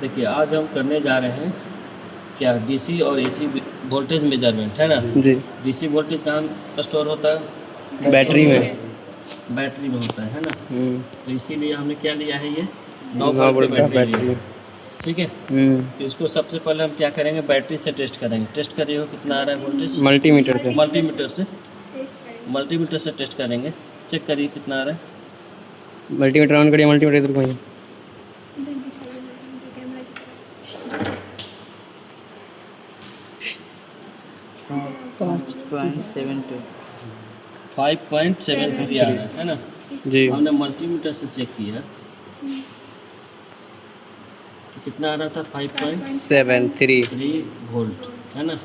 देखिए आज हम करने जा रहे हैं क्या डीसी और एसी वोल्टेज मेजरमेंट है ना। जी। डीसी वोल्टेज कहाँ स्टोर होता है? बैटरी में। बैटरी में होता है ना। तो इसीलिए हमने क्या लिया है, ये 9 9 वोल्ट वोल्ट का बैटरी लिया बैटरी। है। ठीक है, तो इसको सबसे पहले हम क्या करेंगे, बैटरी से टेस्ट करेंगे। टेस्ट करिए हो कितना आ रहा है वोल्टेज। मल्टीमीटर से। मल्टीमीटर से टेस्ट करेंगे। चेक करिए कितना आ रहा है। मल्टीमीटर ऑन करिए, मल्टीमीटर इधर घुमाइए। 5.73 आ रहा है ना। जी। हमने मल्टीमीटर से चेक किया तो कितना आ रहा था, 5.73 वोल्ट है ना।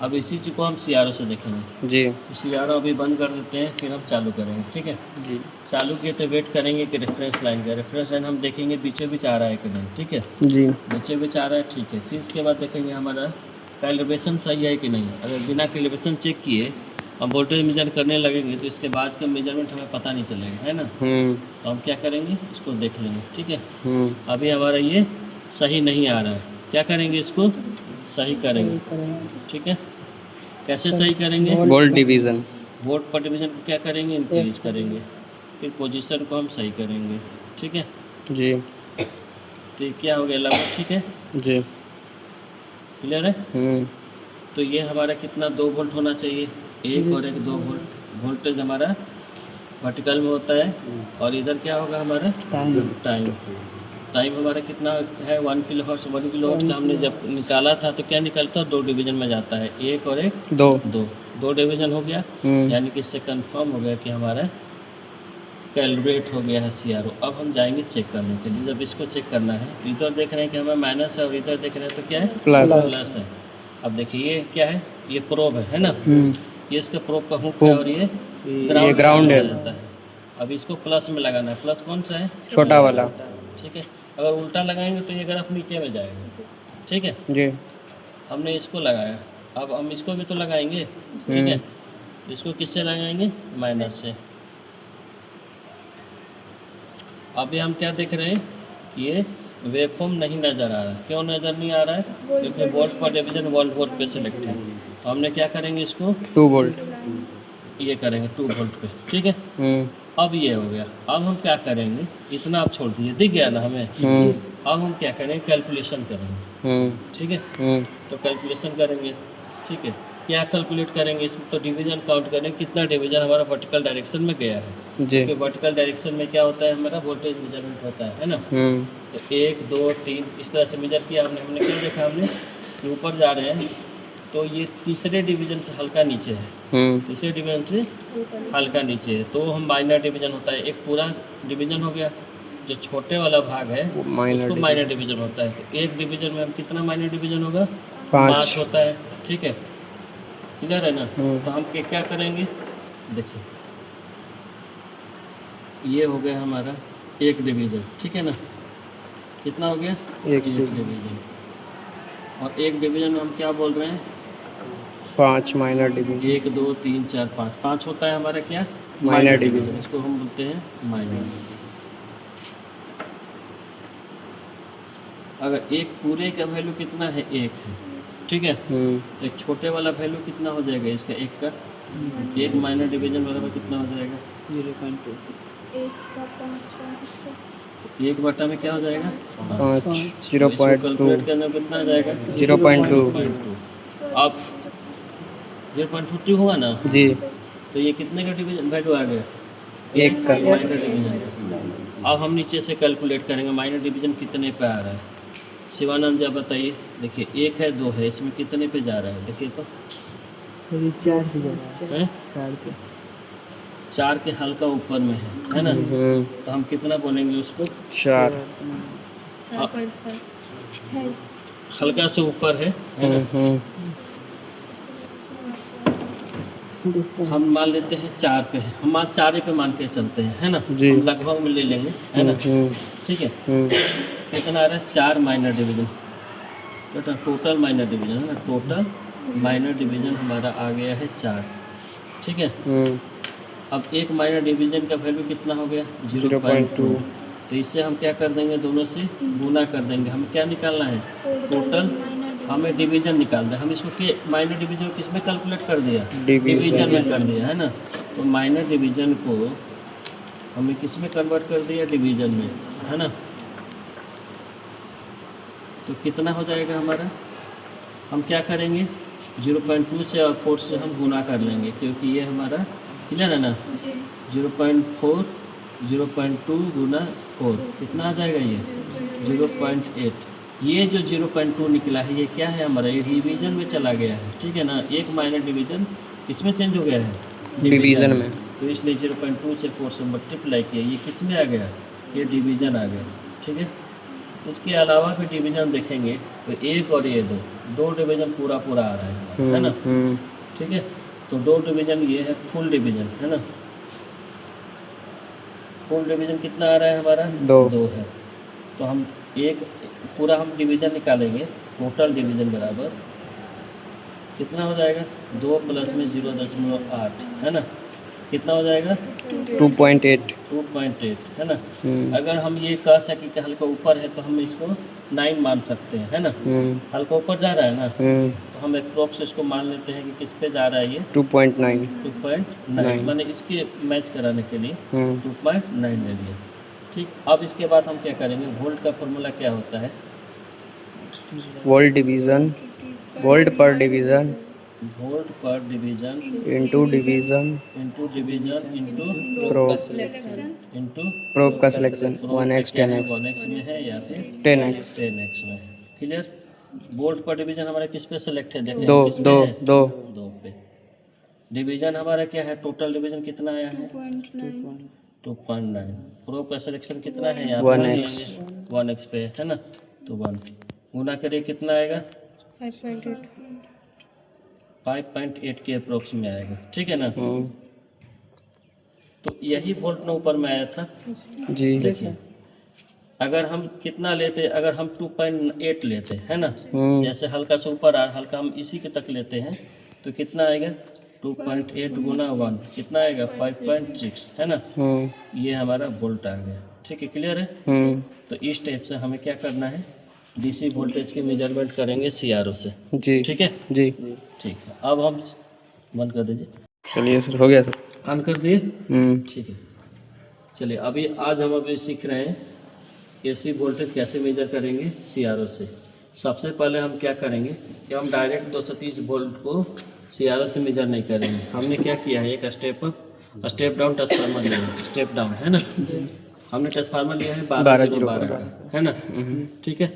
अब इसी चीज़ को हम CRO से देखेंगे। जी। तो CRO अभी बंद कर देते हैं, फिर हम चालू करेंगे। ठीक है जी। चालू किए तो वेट करेंगे कि रेफरेंस लाइन का रेफरेंस लाइन हम देखेंगे बीचों बीच आ रहा है कि नहीं। ठीक है, जी। बीचों बीच आ रहा है, ठीक है। फिर इसके बाद देखेंगे हमारा कैलिब्रेशन सही है कि नहीं। अगर बिना कैलिब्रेशन चेक किए हम वोल्टेज मेजर करने लगेंगे तो इसके बाद का मेजरमेंट हमें पता नहीं चलेगा, है ना। तो हम क्या करेंगे, इसको देख लेंगे। ठीक है, अभी हमारा ये सही नहीं आ रहा है, क्या करेंगे, इसको सही करेंगे। ठीक है, कैसे सही करेंगे, वोल्ट डिवीज़न। वोल्ट पर डिवीजन को क्या करेंगे, इंक्रीज करेंगे। फिर पोजीशन को हम सही करेंगे। ठीक है जी। तो ये क्या हो गया लगभग, ठीक है, जी। क्लियर है। तो ये हमारा कितना 2 वोल्ट होना चाहिए, एक और एक 2 वोल्ट। वोल्टेज हमारा वर्टिकल में होता है और इधर क्या होगा हमारा टाइम हमारा कितना है 1 किलो हर्ट्ज। 1 किलो हर्ट्ज का हमने जब निकाला था तो क्या निकलता है, 2 डिवीजन में जाता है, एक और एक दो डिवीजन हो गया। यानी कि इससे कंफर्म हो गया कि हमारा कैलकुलेट हो गया है CRO। अब हम जाएंगे चेक करने के लिए। जब इसको चेक करना है तो इधर देख रहे हैं कि हमें माइनस है और इधर देख रहे हैं तो क्या है, प्लस है। अब देखिए ये क्या है, ये प्रोब है ना। ये इसका प्रोब का हुक है और ये ग्राउंड है जाता है। अब इसको प्लस में लगाना है। प्लस कौन सा है, छोटा वाला। ठीक है, अगर उल्टा लगाएंगे तो ये ग्राफ नीचे में जाएगा। ठीक है जी। हमने हमने इसको लगाया, अब हम इसको भी तो लगाएंगे। ठीक है, इसको किससे लगाएंगे, माइनस से। अभी हम क्या देख रहे हैं, ये वेवफॉर्म नहीं नज़र आ रहा है। क्यों नज़र नहीं आ रहा है, क्योंकि वोल्ट पर डिवीजन वोल्ट पे सेलेक्ट है। तो हमने क्या करेंगे, इसको 2 वोल्ट ये करेंगे 2 वोल्ट पे। ठीक है, अब ये हो गया। अब हम क्या करेंगे, इतना आप छोड़ दीजिए, दिख गया ना हमें। अब हम क्या करेंगे, कैलकुलेशन करेंगे। ठीक है, तो कैलकुलेशन करेंगे। ठीक है, क्या कैलकुलेट करेंगे, इसमें तो डिवीजन काउंट करेंगे, कितना डिवीजन हमारा वर्टिकल डायरेक्शन में गया है। क्योंकि वर्टिकल डायरेक्शन में क्या होता है, हमारा वोल्टेज मेजरमेंट होता है ना। तो 1 2 3 इस तरह से मेजर किया हमने क्या देखा, हमने कि ऊपर जा रहे हैं तो ये तीसरे डिवीजन से हल्का नीचे है। तीसरे डिवीजन से हल्का नीचे है तो हम माइनर डिवीजन होता है। एक पूरा डिवीजन हो गया, जो छोटे वाला भाग है उसको माइनर डिवीजन होता है। तो एक डिवीजन में हम कितना माइनर डिवीजन होगा, 5 होता है। ठीक है, क्लियर है ना। तो हम क्या करेंगे, देखिए ये हो गया हमारा एक डिवीजन। ठीक है ना, कितना हो गया, एक डिवीजन। और एक डिवीजन में हम क्या बोल रहे हैं, 5 माइनर डिवीजन। 1 2 3 4 5 5 होता है हमारा क्या, माइनर डिवीजन। इसको हम बोलते हैं माइनर। अगर एक पूरे का वैल्यू कितना है, 1 है। ठीक है, तो एक छोटे वाला वैल्यू कितना हो जाएगा इसका, 1 का। एक माइनर डिवीजन बराबर कितना हो जाएगा, 0.2। 1 बटा में क्या हो जाएगा, 5। कैलकुलेट करने में कितना आ जाएगा, 0.2। अब 0.2 हुआ ना जी। तो ये कितने का डिवीजन वैल्यू आ गया, 1 का माइनर डिवीजन। अब हम नीचे से कैलकुलेट करेंगे माइनर डिवीजन कितने पे आ रहा है। शिवानंद जी बताइए, देखिए 1 है 2 है, इसमें कितने पे जा रहा है, देखिए तो 4 पे जा रहा है। 4 के हल्का ऊपर में है ना। तो हम कितना बोलेंगे उसको, 4। हल्का से ऊपर है ना। हम मान लेते हैं 4 पे है, हम 4 पे मान के चलते हैं, है ना। हम लगभग में ले लेंगे, है ना। ठीक है, कितना आ रहा है, 4 माइनर डिवीजन। बेटा टोटल माइनर डिवीजन है ना, टोटल माइनर डिवीजन हमारा आ गया है 4। ठीक है, अब एक माइनर डिवीजन का वैल्यू कितना हो गया, 0.2। तो इससे हम क्या कर देंगे, दोनों से गुना कर देंगे। हमें क्या निकालना है, टोटल। हमें डिवीजन निकालना है। हम इसको के माइनर डिवीजन किस में कैलकुलेट कर दिया, डिवीजन में कर दिया है ना। तो माइनर डिवीजन को हमें किस में कन्वर्ट कर दिया, डिवीजन में, है ना। तो कितना हो जाएगा हमारा, हम क्या करेंगे 0.2 से और 4 से हम गुना कर लेंगे, क्योंकि ये हमारा क्लियर है ना। 0.4 0.2 गुना 4 कितना आ जाएगा, ये 0.8। ये जो 0.2 निकला है ये क्या है हमारा, ये डिवीजन में चला गया है, ठीक है ना। एक माइनर डिवीजन इसमें चेंज हो गया है, डिवीजन में। तो इसलिए 0.2 से 4 से मल्टीप्लाई किया, ये किस में आ गया, ये डिवीजन आ गया, ठीक है। इसके अलावा भी डिवीजन देखेंगे तो एक और ये दो डिवीजन पूरा आ रहा है ना, ठीक है। तो 2 डिवीजन ये है फुल डिवीजन, है ना। फुल डिवीजन कितना आ रहा है हमारा, 2 है। तो हम एक पूरा हम डिवीजन निकालेंगे, टोटल डिवीजन बराबर कितना हो जाएगा, 2 प्लस में 0.8 है ना, कितना हो जाएगा 2.8 है ना। अगर हम ये कह सकें कि हल्का ऊपर है तो हम इसको 9 मान सकते हैं, है ना। हल्का ऊपर जा रहा है ना, तो हम अप्रोक्स इसको मान लेते हैं कि किस पे जा रहा है ये 2.9 मैंने इसके मैच कराने के लिए 2.9 ले लिया, ठीक। अब इसके बाद हम क्या करेंगे, वोल्ट का फॉर्मूला क्या होता है, वोल्ट पर division into division into probe का सिलेक्शन 1x 10x 1x में है या फिर 10x में है, क्लियर। वोल्ट पर डिवीजन हमारा किस पे सेलेक्ट है, देखें दो किस पे दो है? दो दो पे। डिवीजन हमारा क्या है, टोटल डिवीजन कितना आया है 2.9। प्रोब का सिलेक्शन कितना है यहाँ 1x 1x पे है ना, तो 1 गुना करिए कितना आएगा 5.8 के अप्रोक्स में आएगा, ठीक है ना। तो यही वोल्ट ना ऊपर में आया था जी। देखिए, अगर हम कितना लेते, अगर हम 2.8 लेते हैं ना, जैसे हल्का से ऊपर आ, हल्का हम इसी के तक लेते हैं तो कितना आएगा 2.8 गुना 1 कितना आएगा 5.6 है ना। ये हमारा वोल्ट आ गया, ठीक है, क्लियर है। तो इस टाइप से हमें क्या करना है, डीसी वोल्टेज के मेजरमेंट करेंगे सीआरओ से, जी ठीक है जी। ठीक है। अब हम बंद कर दीजिए, चलिए सर, हो गया सर, ऑन कर दिए, ठीक है। चलिए अभी आज हम अभी सीख रहे हैं एसी वोल्टेज कैसे मेजर करेंगे सीआरओ से। सबसे पहले हम क्या करेंगे कि हम डायरेक्ट 230 वोल्ट को सीआरओ से मेजर नहीं करेंगे। हमने क्या किया है, एक स्टेप डाउन ट्रांसफार्मर लिया है, स्टेप डाउन है ना। हमने ट्रांसफार्मर लिया है 12 का, है ना, ठीक है।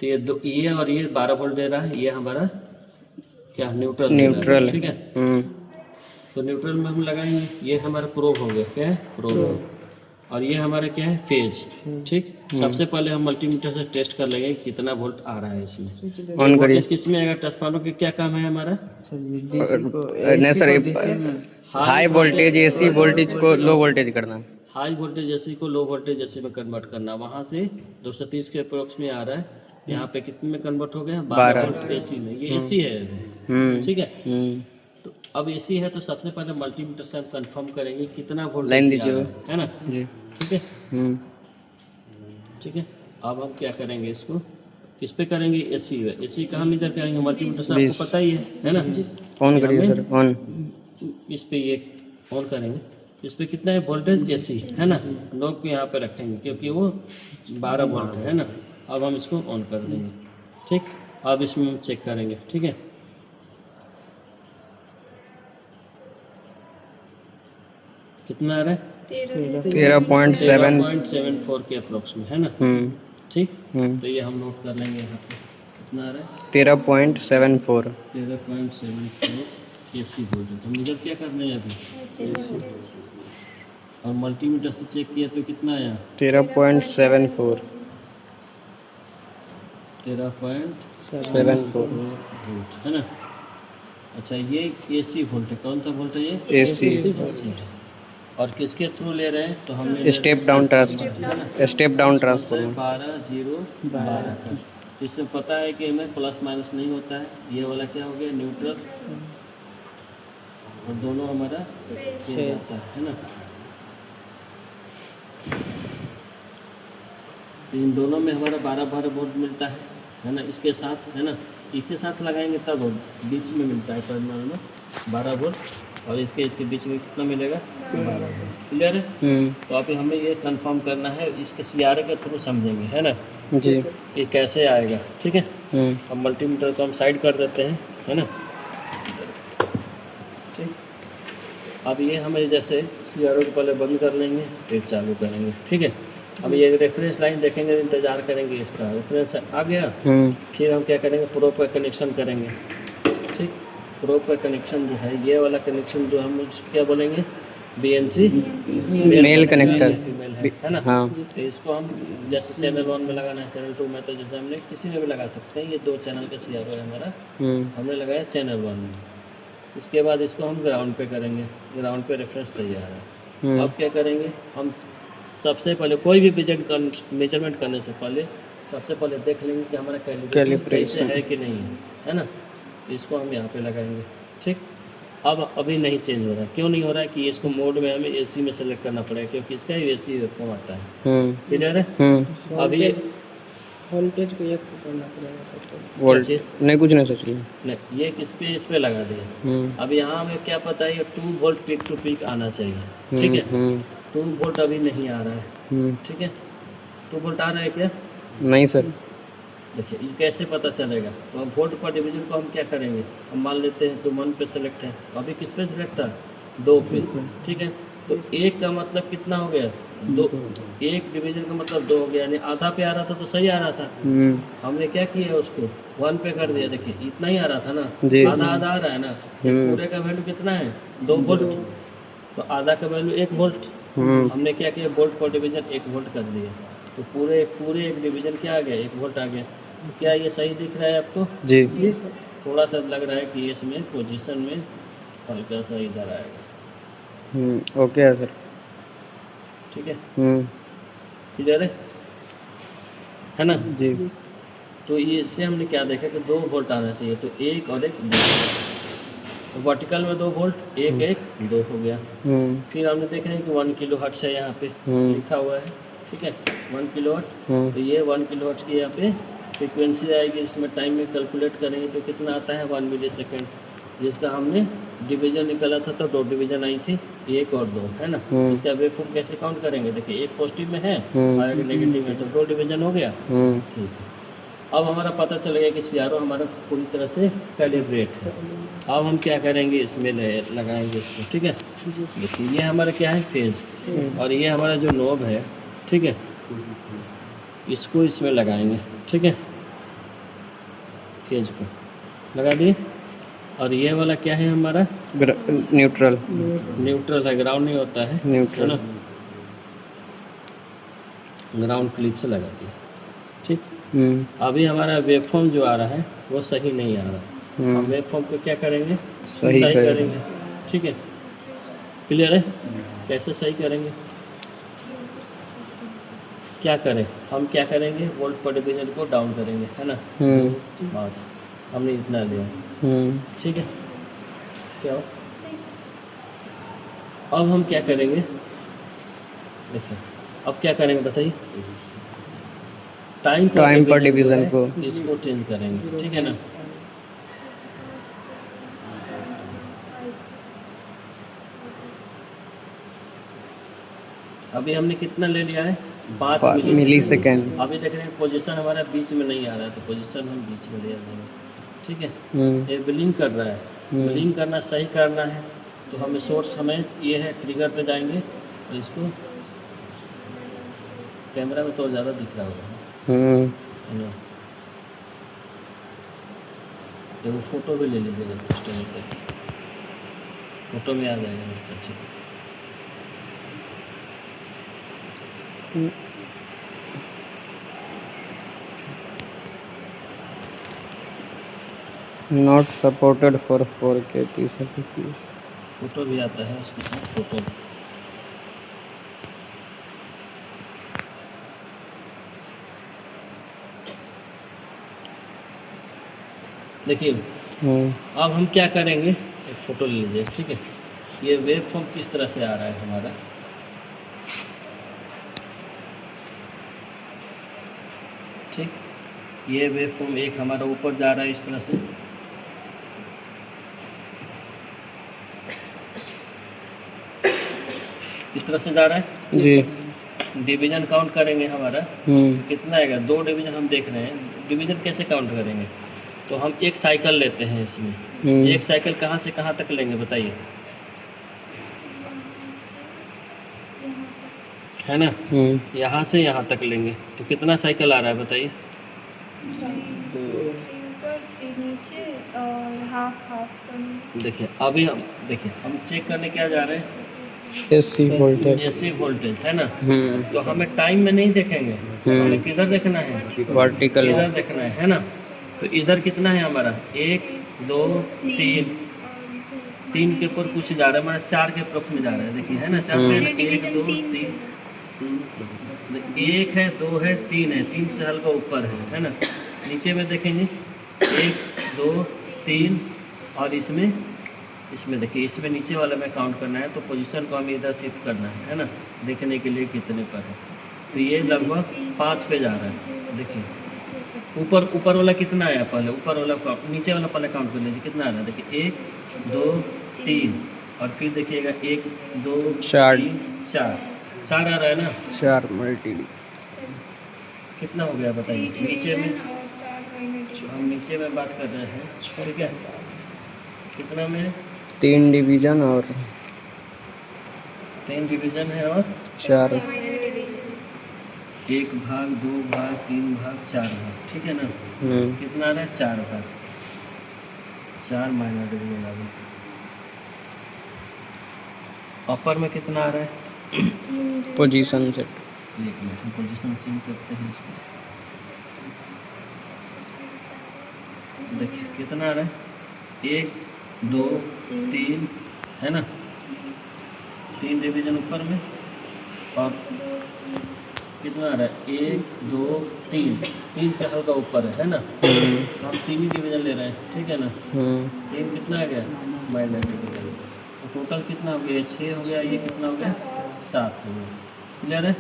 तो ये और ये 12 वोल्ट दे रहा है, ये हमारा क्या न्यूट्रल, ठीक है। तो न्यूट्रल में हम लगाएंगे, ये हमारा प्रोब हो गया, क्या है प्रोब, और ये हमारा क्या है फेज, ठीक। सबसे पहले हम मल्टीमीटर से टेस्ट कर लेंगे कितना वोल्ट आ रहा है इसमें। ऑन करिए। किसमें आएगा, ट्रांसफार्मर के क्या काम है हमारा, नहीं sir, high voltage AC voltage को लो वोल्टेज करना, हाई वोल्टेज एसी को लो वोल्टेज एसी में कन्वर्ट करना। वहाँ से 230 के अप्रोक्स में आ रहा है, यहाँ पे कितने में कन्वर्ट हो गया 12 वोल्ट एसी में। ये एसी है, ठीक है। तो अब एसी है तो सबसे पहले मल्टीमीटर से हम कंफर्म करेंगे कितना वोल्ट लाइन दीजिए, है ना जी, ठीक है। ठीक है, अब हम क्या करेंगे, इसको किस पे करेंगे, एसी है। एसी कहाँ मेजर करेंगे, मल्टीमीटर से आपको पता ही है ना। ऑन करिए सर, ऑन। इस पे ये ऑन करेंगे, इस पे कितना है वोल्टेज एसी है ना। नोब को यहाँ पे रखेंगे क्योंकि वो 12 वोल्ट है ना। अब हम इसको ऑन कर देंगे, ठीक। अब इसमें हम चेक करेंगे, ठीक है। कितना आ रहा है 13.74 के अप्रोक्स में, है ना, ठीक। तो ये हम नोट कर लेंगे यहाँ पे, कितना आ रहा है 13.74 एसी वोल्टेज। हम इधर क्या करने हैं अभी एसी, और मल्टीमीटर से चेक किया तो कितना आया 13.74 वोल्ट है ना। अच्छा ये एसी वोल्ट है, कौन सा वोल्ट है ये एसी है। और किसके थ्रू ले रहे हैं, तो हमने step down transfer, step down transfer 12 का। तो इससे पता है कि हमें प्लस माइनस नहीं होता है। ये वाला क्या हो गया न्यूट्रल, और दोनों हमारा फेज है ना। तो इन दोनों में हमारा 12-12 वोल्ट मिलता है ना, इसके साथ, है ना, इसके साथ लगाएंगे तब बीच में मिलता है टर्मिनल में 12 वोल्ट, और इसके बीच में कितना मिलेगा, 12 वोल्ट। क्लियर है? तो अभी हमें ये कंफर्म करना है, इसके CRA के थ्रू समझेंगे, है ना जी। ये कैसे आएगा। ठीक है, अब मल्टीमीटर को हम साइड कर देते हैं, है ना। ठीक, अब ये हमें जैसे CRO को पहले बंद कर लेंगे, फिर चालू करेंगे। ठीक है, अब ये रेफरेंस लाइन देखेंगे, इंतज़ार करेंगे, इसका रेफरेंस आ गया, फिर हम क्या करेंगे, प्रोब का कनेक्शन करेंगे। ठीक, प्रोब का कनेक्शन जो है, ये वाला कनेक्शन जो हम क्या बोलेंगे, BNC मेल कनेक्टर, फीमेल है ना। हाँ। तो इसको हम जैसे चैनल 1 में लगाना है, चैनल 2 में, तो जैसे हमने किसी में भी लगा सकते हैं। ये 2 चैनल का CRO है हमारा, हमने लगाया चैनल 1 में। इसके बाद इसको हम ग्राउंड पे करेंगे, ग्राउंड पे रेफरेंस चाहिए आ रहा है। अब क्या करेंगे, हम सबसे पहले कोई भी मेजरमेंट करने से पहले सबसे पहले देख लेंगे कि हमारा कैलिब्रेशन है कि नहीं है ना। तो इसको हम यहाँ पे लगाएंगे। ठीक, अब अभी नहीं चेंज हो रहा है, क्यों नहीं हो रहा है कि इसको मोड में हमें AC में सेलेक्ट करना पड़ेगा, क्योंकि इसका AC वेवफॉर्म आता है। क्लियर है? अभी वोल्टेज को एक करना पड़ेगा सबको। वोल्ट नहीं, कुछ नहीं सोच लिया, नहीं, ये किस पे लगा दिया। अब यहाँ हमें क्या पता है, ये 2 वोल्ट पीक टू पीक आना चाहिए। ठीक है, 2 वोल्ट अभी नहीं आ रहा है। ठीक है, 2 वोल्ट आ रहा है क्या? नहीं सर। देखिए, ये कैसे पता चलेगा, तो हम वोल्ट पर डिवीजन को हम क्या करेंगे, हम मान लेते हैं तो 1 पे सेलेक्ट है, अभी किस पे सेलेक्ट था, 2 पे। ठीक है, तो 1 का मतलब कितना हो गया, 2, 1 डिवीजन का मतलब 2 हो गया, यानी आधा पे आ रहा था तो सही आ रहा था। हमने क्या किया, उसको 1 पे कर दिया। देखिए, इतना ही आ रहा था ना, आधा आधा आ रहा है ना। पूरे का वैल्यू कितना है, 2 वोल्ट, तो आधा का वैल्यू 1 वोल्ट। हमने क्या किया, वोल्ट पर डिवीजन 1 वोल्ट कर दिया, तो पूरे एक डिवीजन क्या आ गया, 1 वोल्ट आ गया। तो क्या ये सही दिख रहा है आपको? जी। थोड़ा सा लग रहा है कि इसमें पोजीशन में हल्का सा इधर आएगा। ओके है सर। ठीक है, इधर है ना जी। तो ये इससे हमने क्या देखा कि 2 वोल्ट आना चाहिए, तो 1 और 1 2, वर्टिकल में 2 वोल्ट, 1 1 2 हो गया। फिर हमने देख रहे हैं कि 1 किलो हर्ट्ज है, यहाँ पे लिखा हुआ है। ठीक है, 1 किलो हर्ट्ज, तो ये 1 किलो हर्ट्ज की यहाँ पे फ्रीक्वेंसी आएगी। इसमें टाइम में कैलकुलेट करेंगे तो कितना आता है, 1 मिली सेकेंड, जिसका हमने डिवीजन निकाला था तो 2 डिवीजन आई थी, 1 और 2, है ना। इसका वेव फॉर्म कैसे काउंट करेंगे, देखिए 1 पॉजिटिव में है और 1 नेगेटिव में, तो 2 डिवीजन हो गया। ठीक है, अब हमारा पता चल गया कि CRO हमारा पूरी तरह से कैलिब्रेट है। अब हम क्या करेंगे, इसमें लगाएंगे इसको। ठीक है, देखिए ये हमारा क्या है, फेज, और ये हमारा जो नोब है, ठीक है, इसको इसमें लगाएंगे। ठीक है, फेज को लगा दिए, और ये वाला क्या है हमारा, न्यूट्रल है, ग्राउंड नहीं होता है, न्यूट्रल। ग्राउंड क्लिप से लगा दिया। ठीक, अभी हमारा वेवफॉर्म जो आ रहा है वो सही नहीं आ रहा। हम वेवफॉर्म को क्या करेंगे, सही करेंगे। ठीक है, क्लियर है? कैसे सही करेंगे, क्या करें, हम क्या करेंगे, वोल्ट पर डिवीजन को डाउन करेंगे, है ना। 5 हमने इतना लिया। ठीक है, क्या हो, अब हम क्या करेंगे, देखिए अब क्या करेंगे बताइए, टाइम पर डिवीजन को इसको चेंज करेंगे। ठीक है ना, अभी हमने कितना ले लिया है, 5 मिली सेकेंड। अभी देख रहे हैं पोजीशन हमारा बीच में नहीं आ रहा है, तो पोजीशन हम बीच में ले आएंगे। ठीक है, ये ब्लिंक कर रहा है, ब्लिंक करना सही करना है, तो हमें सोर्स हमें ये है, ट्रिगर पे जाएंगे, और इसको कैमरा में तो ज़्यादा दिख रहा होगा, है ना। तो वो फोटो भी ले लीजिएगा, कस्टमर पे फोटो में आ जाएगा मेरे। ठीक है, not supported for 4K 30 fps। Photo भी आता है उसके साथ, फोटो देखिए। अब हम क्या करेंगे, एक फ़ोटो ले लीजिए। ठीक है, ये वेव फॉर्म किस तरह से आ रहा है हमारा, ये वेवफॉर्म एक हमारा ऊपर जा रहा है इस तरह से, इस तरह से जा रहा है जी। डिवीजन काउंट करेंगे हमारा कितना आएगा, 2 डिवीजन हम देख रहे हैं। डिवीजन कैसे काउंट करेंगे, तो हम एक साइकिल लेते हैं इसमें। एक साइकिल कहाँ से कहाँ तक लेंगे बताइए, है ना। यहाँ से यहाँ तक लेंगे तो कितना साइकिल आ रहा है बताइए। 3 नीचे और हाफ देखिए अभी हम चेक करने क्या जा रहे हैं, एसी वोल्टेज। एसी वोल्टेज, है ना। तो हमें टाइम में नहीं देखेंगे, हमें किधर देखना है, वर्टिकल इधर देखना है ना। तो इधर कितना है हमारा, 1 2 3, 3 के ऊपर कुछ जा रहा है हमारा, 4 के अप्रोक्स में जा रहा है। देखिए है ना, 4 पे 1 2 3, 1 है 2 है 3 है, 3 से हल्का ऊपर है ना। नीचे में देखेंगे 1 2 3, और इसमें देखिए, इसमें नीचे वाला में काउंट करना है, तो पोजीशन को हमें इधर शिफ्ट करना है ना, देखने के लिए कितने पर है। तो ये लगभग 5 पे जा रहा है। देखिए ऊपर वाला कितना आया, पहले ऊपर वाला नीचे वाला पहले काउंट कर लीजिए कितना आ रहा है। देखिए 1 2 3, और फिर देखिएगा 1 2 4 4 आ रहा है ना। 4 मल्टी कितना हो गया बताइए। नीचे में हम नीचे में बात कर रहे हैं, ठीक है। कितना में 3 डिवीजन और 3 डिवीजन है और 4 1 भाग 2 भाग 3 भाग 4 भाग, ठीक है ना। कितना आ रहा है, 4 भाग, 4 माइनर डिवीजन आ गया। अपर में कितना आ रहा है, पोजीशन सेट। एक मिनट हम पोजीशन चेंज करते हैं इसको। देखिए कितना आ रहा है, 1 2 3, है ना। 3 डिवीजन ऊपर में, और कितना आ रहा है, 1 2 3, 3 से हल्का ऊपर है ना। तो हम 3 ही डिवीजन ले रहे हैं, ठीक है ना। 3 कितना आ गया, माइनर डिवीजन। तो टोटल कितना हो गया, 6 हो गया, ये कितना हो गया, 7 हो गया। क्लियर है।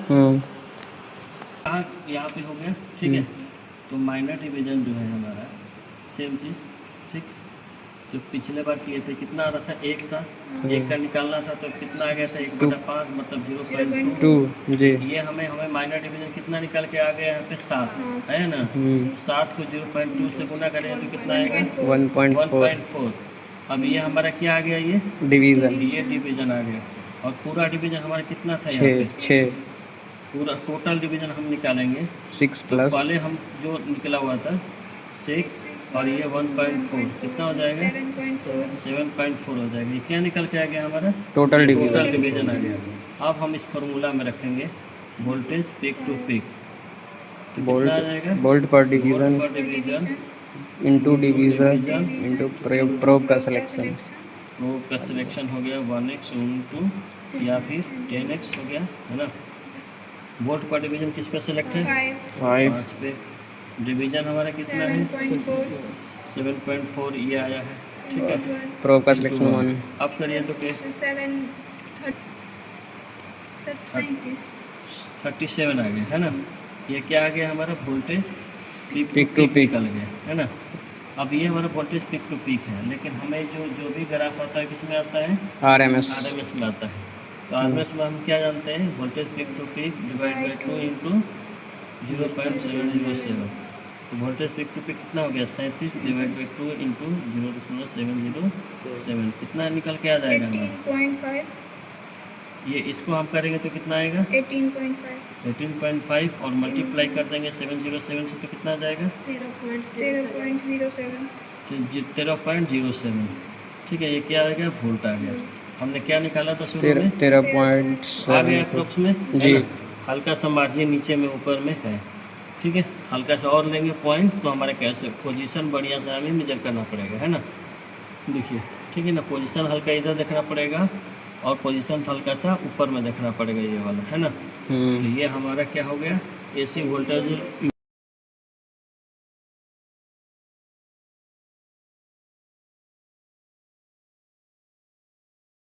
यहाँ पे हो गया, ठीक है। तो माइनर डिवीजन जो है हमारा सेम चीज़, ठीक। जो पिछले बार किए थे कितना आ रहा था, 1 था, 1 का निकालना था, तो कितना आ गया था, 1/5 मतलब 0.2 जी। ये हमें माइनर डिवीजन कितना निकाल के आ गया यहाँ पे, 7 है ना। 7 को 0.2 से गुना करेंगे तो कितना आएगा, 1.4। अब ये हमारा क्या आ गया, ये डिवीजन, ये डिवीजन आ गया। और पूरा डिवीजन हमारा कितना था यहाँ पे, 6। पूरा टोटल डिवीजन हम निकालेंगे 6 तो प्लस पहले हम जो निकला हुआ था 6, और ये 1.4 कितना हो जाएगा, 7.4 हो जाएगा। ये क्या निकल के आ गया हमारा, टोटल टोटल डिवीजन आ गया। अब हम इस फार्मूला में रखेंगे वोल्टेज पीक टू पीक, तो कितना आ जाएगा, वोल्ट पर डिवीजन पर division into division into probe का सिलेक्शन। प्रोब का सिलेक्शन हो गया 1x इंटू या फिर 10x हो गया, है ना। वोल्ट पर डिवीजन किस पे सिलेक्ट है, 5 पे। डिवीजन हमारा कितना है, 7.4 ये आया है, ठीक है। प्रोब का सिलेक्शन 1। अब करिए तो कैसे, 37 आ गया, है ना। ये क्या आ गया हमारा, वोल्टेज पीक टू पीक आ गया, है ना। अब ये हमारा वोल्टेज पीक टू पीक है, लेकिन हमें जो भी ग्राफ आता है किस में आता है, RMS में आता है। तो RMS में हम क्या जानते हैं, voltage peak to peak divide by 2 into 0.707। तो वोल्टेज पीक टू पीक कितना हो गया, 37 डिवाइड बाई 2 इंटू 0.707, कितना निकल के आ जाएगा हमारा, 18.5। ये इसको हम करेंगे तो कितना आएगा, 18.5 18.5, और मल्टीप्लाई कर देंगे 707 से तो कितना आ जाएगा, 13.07। तो 13.07, ठीक है। ये क्या आ गया, वोल्ट आ गया। हमने क्या निकाला था शुरू में, 13.7 आ गया अप्रोक्स में जी। हल्का सा मार्जिन नीचे में ऊपर में है, ठीक है। हल्का सा और लेंगे पॉइंट, तो हमारे कैसे पोजीशन बढ़िया से हमें मेजर करना पड़ेगा, है ना। देखिए ठीक है ना, पोजीशन हल्का इधर देखना पड़ेगा, और पोजीशन हल्का सा ऊपर में देखना पड़ेगा, ये वाला, है ना। तो ये हमारा क्या हो गया, AC वोल्टेज